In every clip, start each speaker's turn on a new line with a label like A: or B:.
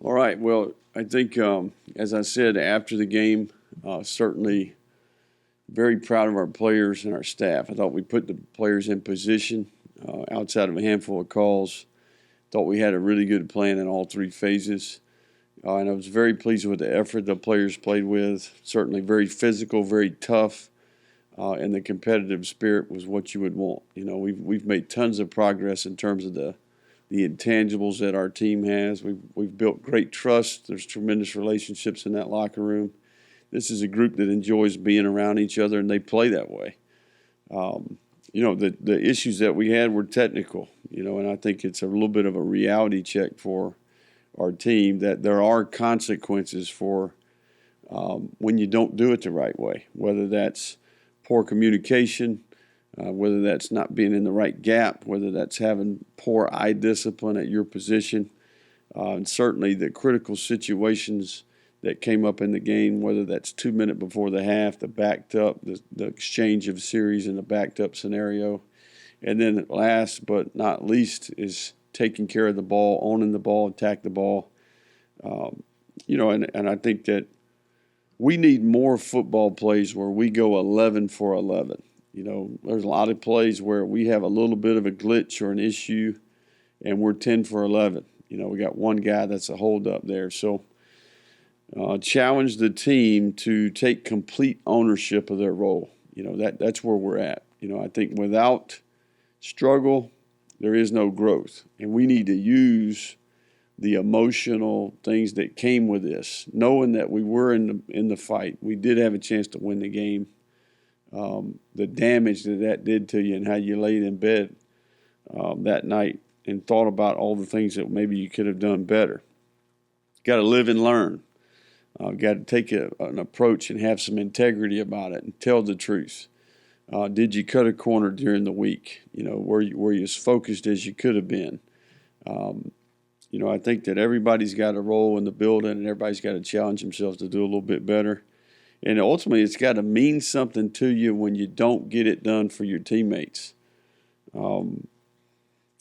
A: All right. Well, I think, as I said after the game, certainly very proud of our players and our staff. I thought we put the players in position outside of a handful of calls. Thought we had a really good plan in all three phases. And I was very pleased with the effort the players played with. Certainly very physical, very tough, and the competitive spirit was what you would want. We've made tons of progress in terms of the intangibles that our team has. We've built great trust. There's tremendous relationships in that locker room. This is a group that enjoys being around each other, and they play that way. The issues that we had were technical, and I think it's a little bit of a reality check for our team that there are consequences for when you don't do it the right way, whether that's poor communication, whether that's not being in the right gap, whether that's having poor eye discipline at your position, and certainly the critical situations that came up in the game, whether that's 2 minutes before the half, the backed up, the exchange of series in the backed up scenario. And then last but not least is taking care of the ball, owning the ball, attack the ball. And I think that we need more football plays where we go 11 for 11. There's a lot of plays where we have a little bit of a glitch or an issue, and we're 10 for 11. We got one guy that's a holdup there. So challenge the team to take complete ownership of their role. That's where we're at. I think without struggle, there is no growth. And we need to use the emotional things that came with this, knowing that we were in the fight. We did have a chance to win the game. The damage that did to you and how you laid in bed that night and thought about all the things that maybe you could have done better. Got to live and learn. Got to take an approach and have some integrity about it and tell the truth. Did you cut a corner during the week? Were you as focused as you could have been? I think that everybody's got a role in the building and everybody's got to challenge themselves to do a little bit better. And ultimately, it's got to mean something to you when you don't get it done for your teammates.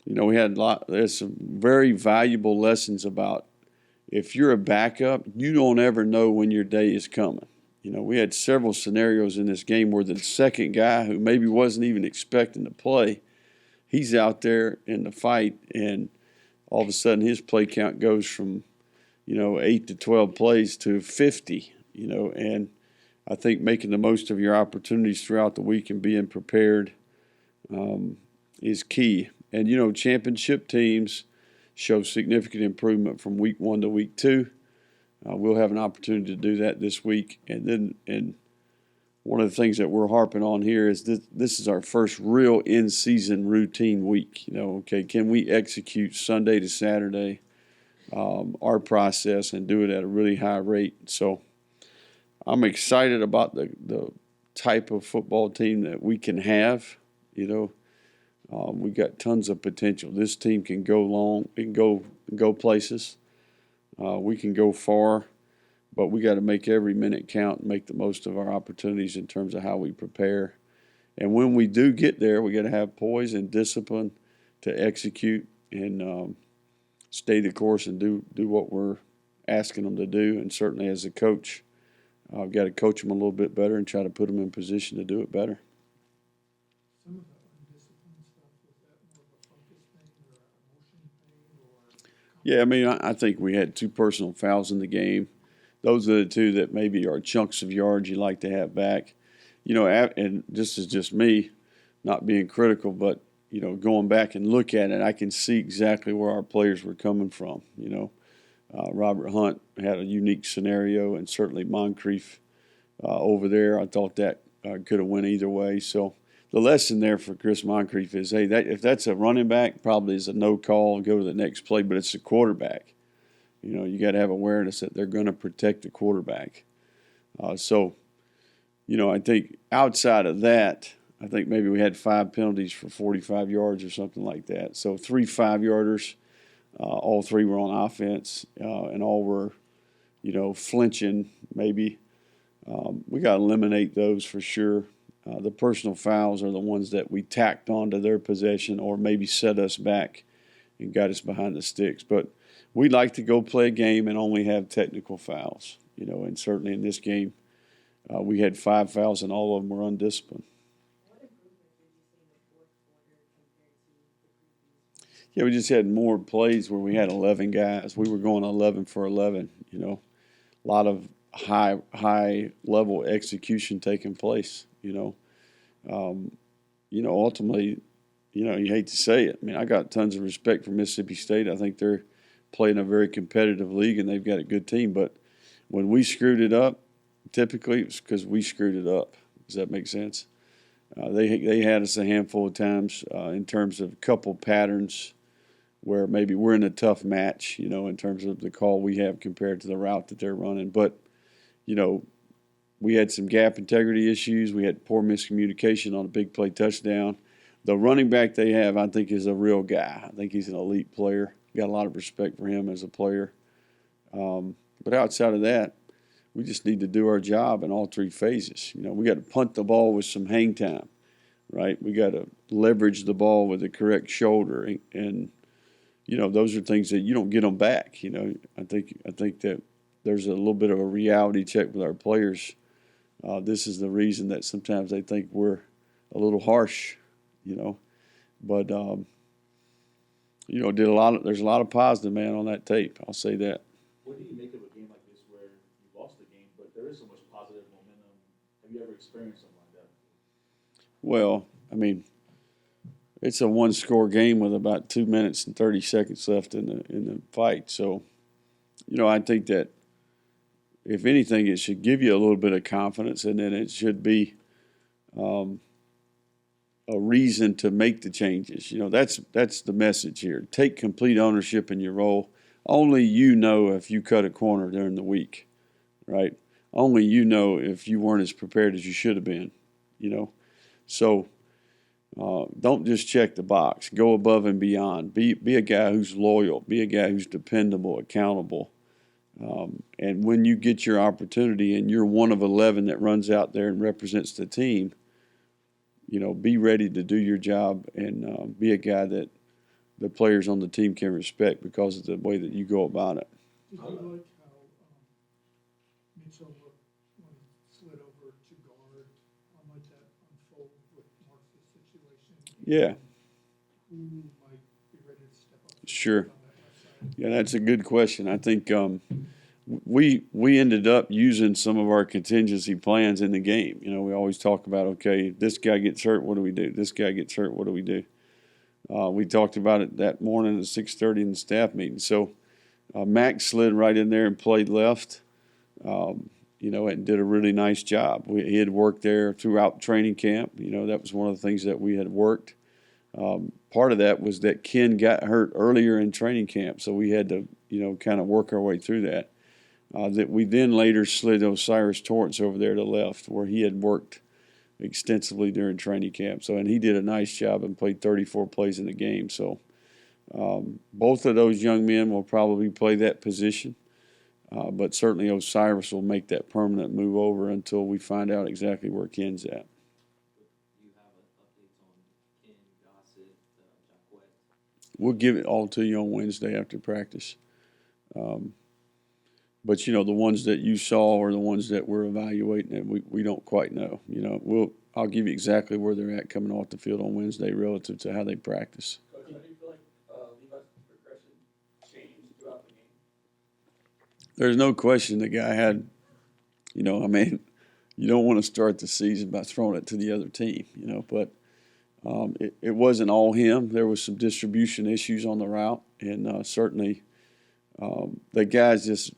A: There's some very valuable lessons about if you're a backup, you don't ever know when your day is coming. We had several scenarios in this game where the second guy who maybe wasn't even expecting to play, he's out there in the fight, and all of a sudden his play count goes from, 8 to 12 plays to 50, and I think making the most of your opportunities throughout the week and being prepared is key. And, championship teams show significant improvement from week 1 to week 2. We'll have an opportunity to do that this week. And one of the things that we're harping on here is this is our first real in-season routine week. Can we execute Sunday to Saturday our process and do it at a really high rate? So I'm excited about the type of football team that we can have. We've got tons of potential. This team can go long, it can go places. We can go far, but we got to make every minute count and make the most of our opportunities in terms of how we prepare. And when we do get there, we got to have poise and discipline to execute and stay the course and do what we're asking them to do. And certainly as a coach, I've got to coach them a little bit better and try to put them in position to do it better.
B: Some of the undisciplined stuff, was that more of a focus thing or an emotion thing?
A: Yeah, I mean, I think we had 2 personal fouls in the game. Those are the 2 that maybe are chunks of yards you like to have back. And this is just me not being critical, but, going back and look at it, I can see exactly where our players were coming from. Robert Hunt had a unique scenario, and certainly Moncrief over there, I thought that could have went either way. So the lesson there for Chris Moncrief is, hey, if that's a running back, probably is a no call, go to the next play, but it's a quarterback. You got to have awareness that they're going to protect the quarterback. I think outside of that, I think maybe we had 5 penalties for 45 yards or something like that. So 3 5-yarders. All 3 were on offense, and all were, flinching maybe. We got to eliminate those for sure. The personal fouls are the ones that we tacked onto their possession or maybe set us back and got us behind the sticks. But we like to go play a game and only have technical fouls, and certainly in this game, we had 5 fouls and all of them were undisciplined. Yeah, we just had more plays where we had 11 guys. We were going 11 for 11, a lot of high level execution taking place, ultimately, you hate to say it. I mean, I got tons of respect for Mississippi State. I think they're playing a very competitive league and they've got a good team. But when we screwed it up, typically it was because we screwed it up. Does that make sense? They had us a handful of times in terms of a couple patterns where maybe we're in a tough match, in terms of the call we have compared to the route that they're running. But, we had some gap integrity issues. We had poor miscommunication on a big play touchdown. The running back they have, I think, is a real guy. I think he's an elite player. Got a lot of respect for him as a player. But outside of that, we just need to do our job in all 3 phases. We got to punt the ball with some hang time, right? We got to leverage the ball with the correct shoulder, and those are things that you don't get them back. I think that there's a little bit of a reality check with our players. This is the reason that sometimes they think we're a little harsh, but there's a lot of positive, man, on that tape. I'll say that.
C: What do you make of a game like this where you lost the game, but there is so much positive momentum? Have you ever experienced something like that?
A: Well, I mean, it's a 1-score game with about 2 minutes and 30 seconds left in the fight. So, I think that if anything, it should give you a little bit of confidence, and then it should be a reason to make the changes. That's the message here. Take complete ownership in your role. Only you know if you cut a corner during the week, right? Only you know if you weren't as prepared as you should have been, So don't just check the box. Go above and beyond. Be a guy who's loyal. Be a guy who's dependable, accountable. And when you get your opportunity and you're one of 11 that runs out there and represents the team, be ready to do your job and be a guy that the players on the team can respect because of the way that you go about it.
B: Did you like how Mitchell looked when he slid over to guard? How might that unfold with Mark's situation?
A: Yeah.
B: Who might be ready to step up?
A: Sure.
B: On that left side?
A: Yeah, that's a good question. I think we ended up using some of our contingency plans in the game. We always talk about, okay, this guy gets hurt, what do we do? This guy gets hurt, what do we do? We talked about it that morning at 6:30 in the staff meeting. So Max slid right in there and played left, and did a really nice job. He had worked there throughout training camp. That was one of the things that we had worked. Part of that was that Ken got hurt earlier in training camp, so we had to, kind of work our way through that. That we then later slid Osiris Torrance over there to left, where he had worked extensively during training camp. And he did a nice job and played 34 plays in the game. So both of those young men will probably play that position, but certainly Osiris will make that permanent move over until we find out exactly where Ken's at.
C: Do you have updates on Ken, Gossett, Jacquet?
A: We'll give it all to you on Wednesday after practice. But the ones that you saw are the ones that we're evaluating, and we don't quite know. I'll give you exactly where they're at coming off the field on Wednesday relative to how they practice.
C: Coach, how do you feel like Levi's progression changed throughout the game?
A: There's no question the guy had, you don't want to start the season by throwing it to the other team, but it wasn't all him. There was some distribution issues on the route, and certainly the guy's just,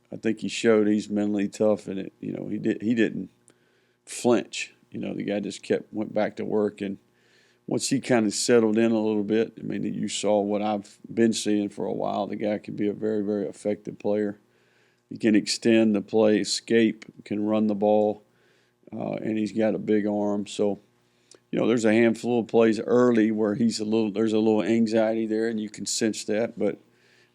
A: I think he showed he's mentally tough, and he didn't flinch. The guy just went back to work, and once he kind of settled in a little bit, you saw what I've been seeing for a while. The guy can be a very, very effective player. He can extend the play, escape, can run the ball, and he's got a big arm. So, there's a handful of plays early where there's a little anxiety there, and you can sense that. But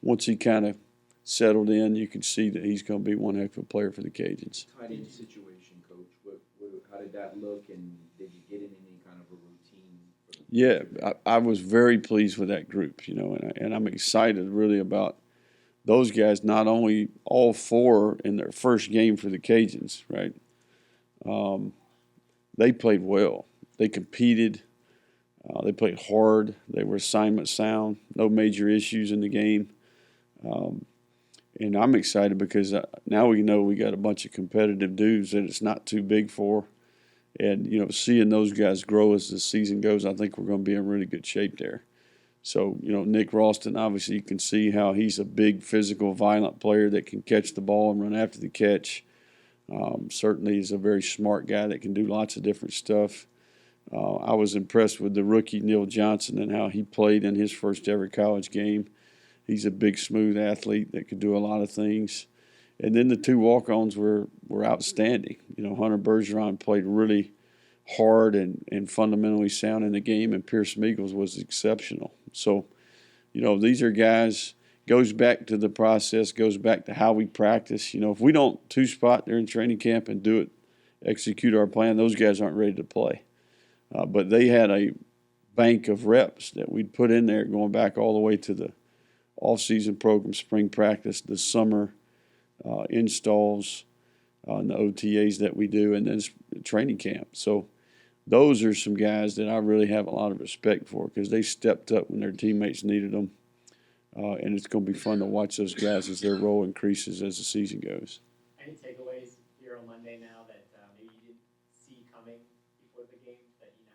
A: once he kind of settled in, you can see that he's going to be one heck of a player for the Cajuns.
D: Tight end situation, Coach. How did that look, and did you get in any kind of a routine?
A: Yeah, I was very pleased with that group, and I'm excited really about those guys, not only all four in their first game for the Cajuns, right? They played well. They competed. They played hard. They were assignment sound. No major issues in the game. And I'm excited because now we know we got a bunch of competitive dudes that it's not too big for. And, seeing those guys grow as the season goes, I think we're going to be in really good shape there. So, Nick Ralston, obviously you can see how he's a big, physical, violent player that can catch the ball and run after the catch. Certainly he's a very smart guy that can do lots of different stuff. I was impressed with the rookie Neil Johnson and how he played in his first ever college game. He's a big, smooth athlete that could do a lot of things. And then the two walk-ons were outstanding. Hunter Bergeron played really hard and fundamentally sound in the game, and Pierce Meagles was exceptional. So, these are guys, goes back to the process, goes back to how we practice. If we don't two-spot during training camp and do it, execute our plan, those guys aren't ready to play. But they had a bank of reps that we'd put in there going back all the way to the off-season program, spring practice, the summer installs, and the OTAs that we do, and then training camp. So those are some guys that I really have a lot of respect for because they stepped up when their teammates needed them. And it's going to be fun to watch those guys as their role increases as the season goes.
E: Any takeaways here on Monday now that maybe you didn't see coming before the game that you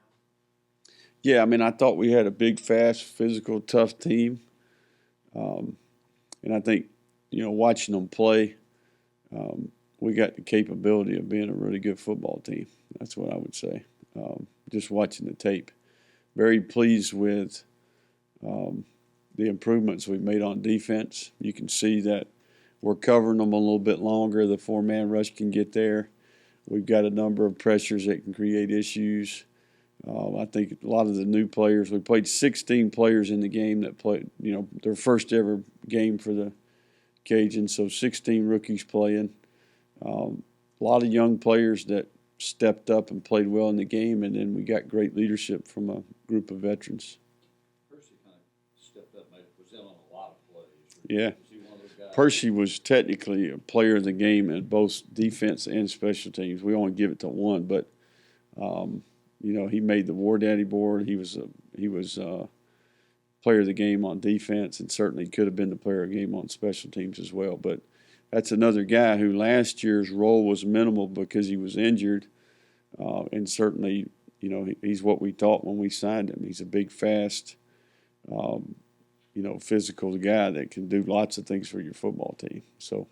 E: know?
A: Yeah, I thought we had a big, fast, physical, tough team. And I think, watching them play, we got the capability of being a really good football team. That's what I would say. Just watching the tape. Very pleased with the improvements we've made on defense. You can see that we're covering them a little bit longer. The four-man rush can get there. We've got a number of pressures that can create issues. I think a lot of the new players, we played 16 players in the game that played, their first ever game for the Cajuns, so 16 rookies playing. A lot of young players that stepped up and played well in the game, and then we got great leadership from a group of veterans.
F: Percy kind of stepped up, was in on a lot of plays.
A: Yeah.
F: Was he one of those guys?
A: Percy was technically a player of the game in both defense and special teams. We only give it to one, but he made the War Daddy board. He was player of the game on defense, and certainly could have been the player of the game on special teams as well. But that's another guy who last year's role was minimal because he was injured, and certainly, he's what we thought when we signed him. He's a big, fast, physical guy that can do lots of things for your football team. So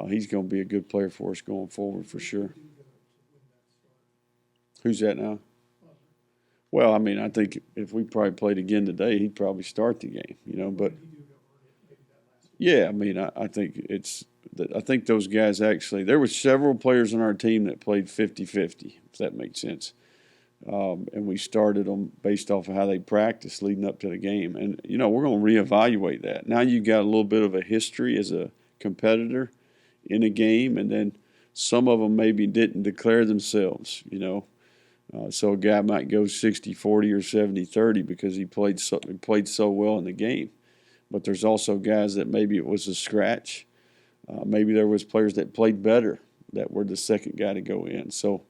A: he's going to be a good player for us going forward for sure. Who's that now? Well, I think if we probably played again today, he'd probably start the game, but yeah, I think I think those guys actually, there were several players on our team that played 50-50, if that makes sense. And we started them based off of how they practiced leading up to the game. And, we're going to reevaluate that. Now you got a little bit of a history as a competitor in a game, and then some of them maybe didn't declare themselves, So a guy might go 60-40 or 70-30 because he played so well in the game. But there's also guys that maybe it was a scratch. Maybe there was players that played better that were the second guy to go in. So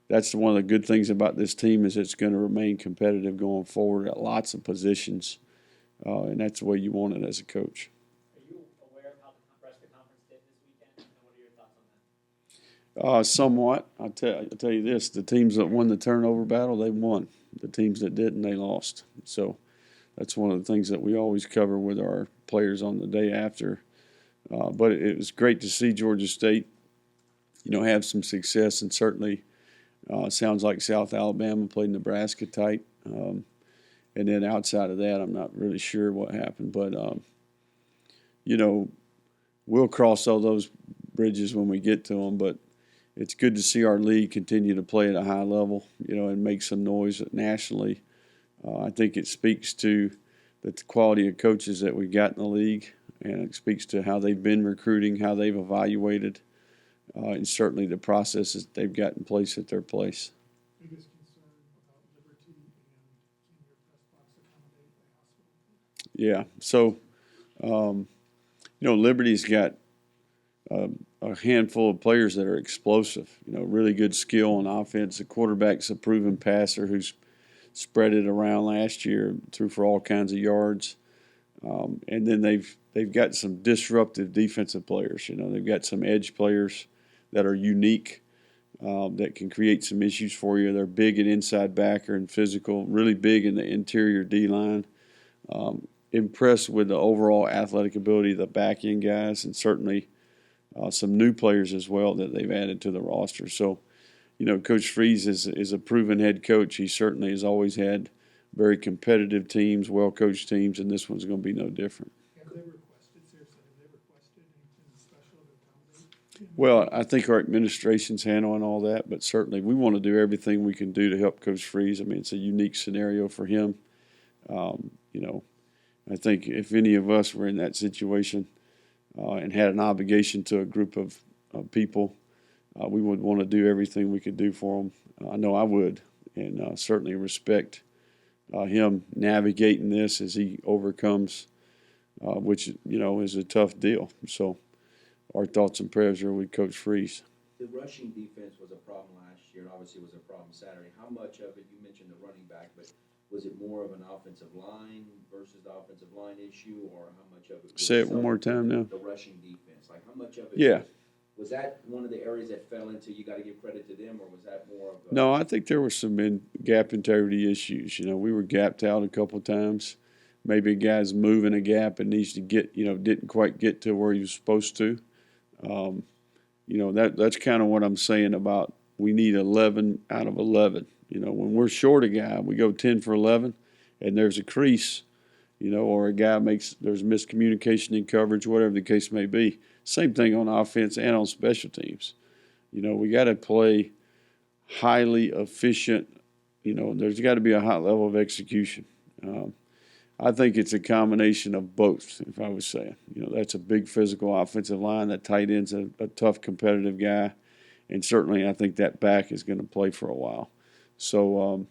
A: that's one of the good things about this team is it's going to remain competitive going forward at lots of positions, and that's the way you want it as a coach.
E: Are you aware of how the rest of the conference did this weekend, and what are your thoughts on that?
A: Somewhat. I'll tell you this, the teams that won the turnover battle, they won. The teams that didn't, they lost. So that's one of the things that we always cover with our players on the day after. But it was great to see Georgia State, have some success, and certainly sounds like South Alabama played Nebraska tight. And then outside of that, I'm not really sure what happened. But, we'll cross all those bridges when we get to them. But it's good to see our league continue to play at a high level, and make some noise nationally. I think it speaks to the quality of coaches that we've got in the league, and it speaks to how they've been recruiting, how they've evaluated, and certainly the processes they've got in place at their place.
B: Biggest concern about Liberty and can your press box accommodate the hospital?
A: Yeah, so, Liberty's got a handful of players that are explosive. Really good skill on offense. The quarterback's a proven passer who's spread it around last year, threw for all kinds of yards. And then they've got some disruptive defensive players. They've got some edge players that are unique, that can create some issues for you. They're big at inside backer and physical, really big in the interior D-line. Impressed with the overall athletic ability of the back end guys, and certainly some new players as well that they've added to the roster. So, Coach Freeze is a proven head coach. He certainly has always had very competitive teams, well-coached teams, and this one's going to be no different.
B: Have they requested, seriously, have they requested anything special to accommodate?
A: Well, I think our administration's handling all that, but certainly we want to do everything we can do to help Coach Freeze. I mean, it's a unique scenario for him. I think if any of us were in that situation and had an obligation to a group of people, we would want to do everything we could do for them. I know I would, and certainly respect him navigating this as he overcomes, which, is a tough deal. So our thoughts and prayers are with Coach Freeze.
D: The rushing defense was a problem last year, and obviously it was a problem Saturday. How much of it, you mentioned the running back, but was it more of an offensive line versus the offensive line issue, or how much of it was
A: Say it one more time now.
D: The rushing defense? Like, how much of it
A: Yeah.
D: was that one of the areas that fell into, you got to give credit to them, or was that more of a...
A: No, I think there were some gap integrity issues. We were gapped out a couple of times. Maybe a guy's moving a gap and needs to get, didn't quite get to where he was supposed to. That's kind of what I'm saying about we need 11 out of 11. When we're short a guy, we go 10 for 11, and there's a crease, or a guy there's miscommunication in coverage, whatever the case may be. Same thing on offense and on special teams. We got to play highly efficient. There's got to be a high level of execution. I think it's a combination of both, if I was saying. That's a big physical offensive line. That tight end's a tough competitive guy. And certainly I think that back is going to play for a while. So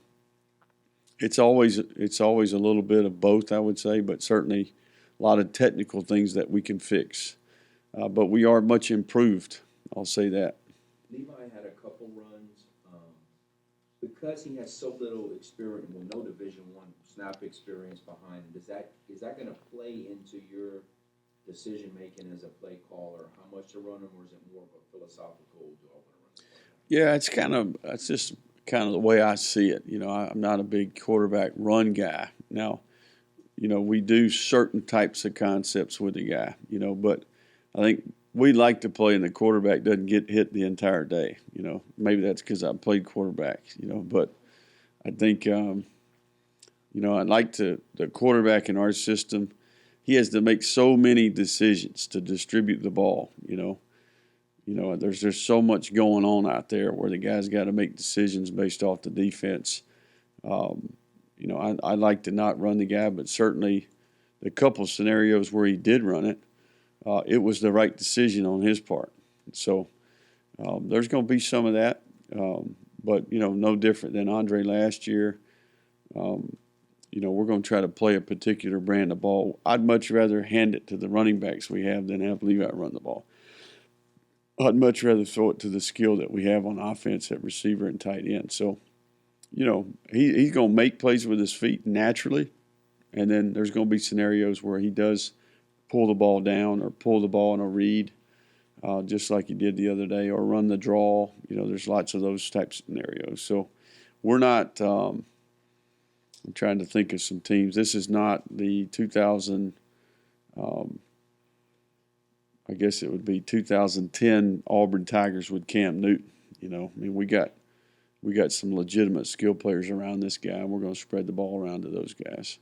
A: it's always a little bit of both, I would say, but certainly a lot of technical things that we can fix. But we are much improved, I'll say that.
D: Levi had a couple runs. Because he has so little experience, no Division I snap experience behind him, is that going to play into your decision-making as a play caller? How much to run him, or is it more of a philosophical, do I want to run the ball?
A: Yeah, it's just kind of the way I see it. I'm not a big quarterback run guy. Now, we do certain types of concepts with the guy, but I think we like to play and the quarterback doesn't get hit the entire day. Maybe that's because I played quarterback, but I think, I'd like the quarterback in our system, he has to make so many decisions to distribute the ball, there's just so much going on out there where the guy's got to make decisions based off the defense. I'd like to not run the guy, but certainly the couple scenarios where he did run it, it was the right decision on his part. So there's going to be some of that, but, no different than Andre last year. We're going to try to play a particular brand of ball. I'd much rather hand it to the running backs we have than have Levi run the ball. I'd much rather throw it to the skill that we have on offense at receiver and tight end. So, he's going to make plays with his feet naturally, and then there's going to be scenarios where he does pull the ball down or pull the ball in a read, just like he did the other day, or run the draw. There's lots of those types of scenarios. So we're not I'm trying to think of some teams. This is not the 2000 I guess it would be 2010 Auburn Tigers with Cam Newton. We got some legitimate skill players around this guy, and we're going to spread the ball around to those guys.